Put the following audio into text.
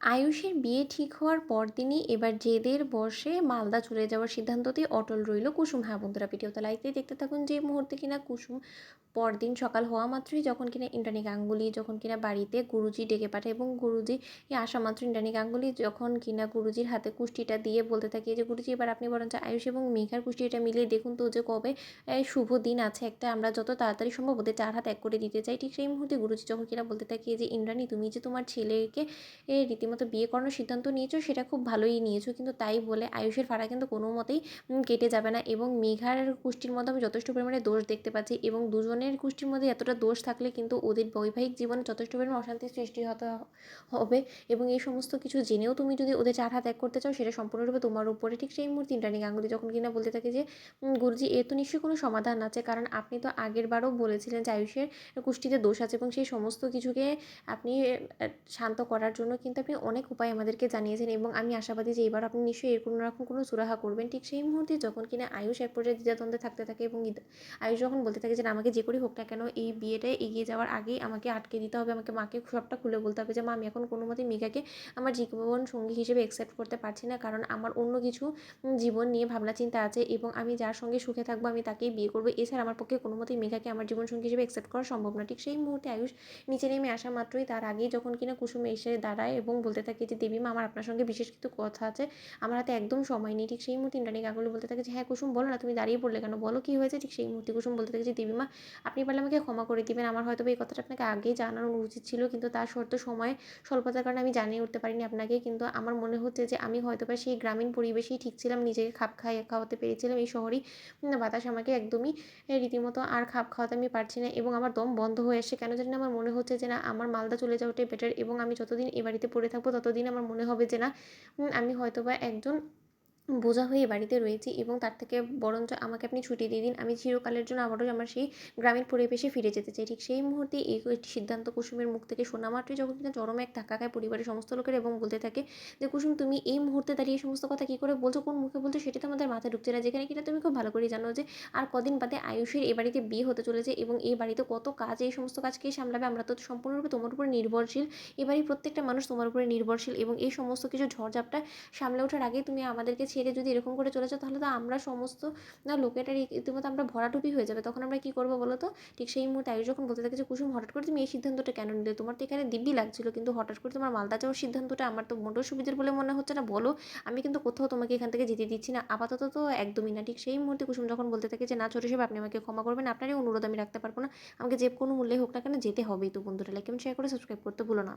আয়ুষের বিয়ে ঠিক হওয়ার পরদিনই এবার জেদের বশে মালদা চলে যাওয়ার সিদ্ধান্ততেই অটল রইল কুসুম। হ্যাঁ বন্ধুরা, ভিডিওতে লাইকতেই দেখতে থাকুন যে মুহূর্তে কিনা কুসুম পরদিন সকাল হওয়া মাত্রই যখন কিনা ইন্দ্রাণী গাঙ্গুলি যখন কিনা বাড়িতে গুরুজি ডেকে পাঠায় এবং গুরুজি আসা মাত্র ইন্দ্রাণী গাঙ্গুলি যখন কিনা গুরুজির হাতে কুষ্টিটা দিয়ে বলতে থাকে যে গুরুজি এবার আপনি বরঞ্চ আয়ুষ এবং মেঘার কুষ্টিটা মিলিয়ে দেখুন তো যে কবে শুভ দিন আছে একটা, আমরা যত তাড়াতাড়ি সম্ভব ওদের 4 হাত এক করে দিতে চাই। ঠিক সেই মুহূর্তে গুরুজি যখন কিনা বলতে থাকে যে ইন্দ্রাণী তুমি যে তোমার ছেলেকে রীতিমতো বিয়ে করানোর সিদ্ধান্ত নিয়েছো সেটা খুব ভালোই নিয়েছো, কিন্তু তাই বলে আয়ুষের ফাড়া কিন্তু কোনো মতেই কেটে যাবে না এবং মেঘার কুষ্টির মধ্যে আমি যথেষ্ট পরিমাণে দোষ দেখতে পাচ্ছি এবং দুজনের কুষ্টির মধ্যে এতটা দোষ থাকলে কিন্তু ওদের বৈবাহিক জীবনে যথেষ্ট পরিমাণে অশান্তির সৃষ্টি হতে হবে এবং এই সমস্ত কিছু জেনেও তুমি যদি ওদের 4 হাত এক করতে চাও সেটা সম্পূর্ণরূপে তোমার উপরে। ঠিক সেই মুহূর্তে ইন্দ্রাণী গাঙ্গুলি যখন কিনা বলতে থাকে যে গুরুজি এর তো নিশ্চয়ই কোনো সমাধান আছে, কারণ আপনি তো আগের বারও বলেছিলেন যে আয়ুষের কুষ্টিতে দোষ আছে এবং সেই সমস্ত কিছুকে আপনি শান্ত করার জন্য কিন্তু আপনি অনেক উপায় আমাদেরকে জানিয়েছেন এবং আমি আশাবাদী যে এবার আপনি নিশ্চয়ই এর কোনো রকম কোনো সুরাহা করবেন। ঠিক সেই মুহূর্তে যখন কিনা আয়ুষ এক পর্যায়ে দ্বিধাদ্বন্দ্বে থাকতে থাকে এবং আয়ুষ যখন বলতে থাকে যে আমাকে যে করেই হোক না কেন এই বিয়েটায় এগিয়ে যাওয়ার আগেই আমাকে আটকে দিতে হবে, আমাকে মাকে সবটা খুলে বলতে হবে যে মা আমি এখন কোনো মতেই মেঘাকে আমার জীবন সঙ্গী হিসেবে অ্যাকসেপ্ট করতে পারছি না, কারণ আমার অন্য কিছু জীবন নিয়ে ভাবনা চিন্তা আছে এবং আমি যার সঙ্গে সুখে থাকবো আমি তাকেই বিয়ে করবো, এছাড়া আমার পক্ষে কোনো মতেই মেঘাকে আমার জীবন সঙ্গী হিসেবে অ্যাকসেপ্ট করা সম্ভব না। ঠিক সেই মুহূর্তে আয়ুষ নিচে নেমে আসা মাত্রই তার আগেই যখন কিনা কুসুম এসে দাঁড়ায় এবং বলতে থাকে যে দেবীমা আমার আপনার সঙ্গে বিশেষ কিছু কথা আছে, আমার হাতে একদম সময় নেই। ঠিক সেই মুহূর্তে ইন্দ্রাণী গাঙ্গুলি বলতে থাকে যে হ্যাঁ কুসুম বলো না, তুমি দাঁড়িয়ে পড়লে কেন, বলো কী হয়েছে। ঠিক সেই মুহূর্তে কুসুম বলতে থাকে যে দেবীমা আপনি পারলে আমাকে ক্ষমা করে দিবেন, আমার হয়তো এই কথাটা আপনাকে আগেই জানানো উচিত ছিল, কিন্তু তার শর্ত সময় স্বল্পতার কারণে আমি জানিয়ে উঠতে পারিনি আপনাকে, কিন্তু আমার মনে হচ্ছে যে আমি হয়তো বা সেই গ্রামীণ পরিবেশেই ঠিক ছিলাম, নিজেকে খাওয়াতে পেরেছিলাম, এই শহরেই বাতাস আমাকে একদমই রীতিমতো আর খাপ খাওয়াতে আমি পারছি না এবং আমার দম বন্ধ হয়ে আসছে, কেন জানি না আমার মনে হচ্ছে যে না আমার মালদা চলে যাওয়াটাই বেটার এবং আমি যতদিন এ বাড়িতে পড়ে থাকবো ততদিন আমার মনে হবে যে না আমি হয়তো বা একজন বোঝা হয়ে বাড়িতে রয়েছি এবং তার থেকে বরঞ্চ আমাকে আপনি ছুটি দিয়ে দিন, আমি চিরকালের জন্য আবারও আমার সেই গ্রামীণ পরিবেশে ফিরে যেতে চাই। ঠিক সেই মুহূর্তে এই সিদ্ধান্ত কুসুমের মুখ থেকে শোনা মাত্রই যখন কিনা চরম এক ধাক্কা খায় পরিবারের সমস্ত লোকের এবং বলতে থাকে যে কুসুম তুমি এই মুহূর্তে দাঁড়িয়ে এই সমস্ত কথা কী করে বলছো, কোন মুখে বলছো সেটা তো আমাদের মাথায় ঢুকছে না, যেখানে কিনা তুমি খুব ভালো করেই জানো যে আর কদিন বাদে আয়ুষের এ বাড়িতে বিয়ে হতে চলেছে এবং এই বাড়িতে কত কাজ, এই সমস্ত কাজ কে সামলাবে, আমরা তো সম্পূর্ণরূপে তোমার উপর নির্ভরশীল, এবারই প্রত্যেকটা মানুষ তোমার উপরে নির্ভরশীল এবং এই সমস্ত কিছু ঝড়ঝাপটা সামলে ওঠার আগেই তুমি আমাদেরকে ছেড়ে যদি এরকম করে চলেছো তাহলে তো আমরা সমস্ত লোকেরা রীতিমতো আমরা ভরাডুবি হয়ে যাবে, তখন আমরা কী করবো বলো তো। ঠিক সেই মুহূর্তে আয়ুষ যখন বলতে থাকে যে কুসুম হঠাৎ করে তুমি এই সিদ্ধান্তটা কেন নিলে, তোমার তো এখানে দিব্যি লাগছিল, কিন্তু হঠাৎ করে তোমার মালদা যাওয়ার সিদ্ধান্তটা আমার তো মোটেও সুবিধার বলে মনে হচ্ছে না, বলো আমি কিন্তু কোথাও তোমাকে এখান থেকে যেতে দিচ্ছি না, আপাতত তো একদমই না। ঠিক সেই মুহূর্তে কুসুম যখন বলতে থাকে যে না ছোট হিসেবে আপনি আমাকে ক্ষমা করবেন, আপনার এই অনুরোধ আমি রাখতে পারবো না, আমাকে যে কোনো মূল্যে হোক না কেন যেতে হবেই। তো বন্ধুরা লাইক কমেন্ট শেয়ার করে সাবস্ক্রাইব করতে ভুলো না।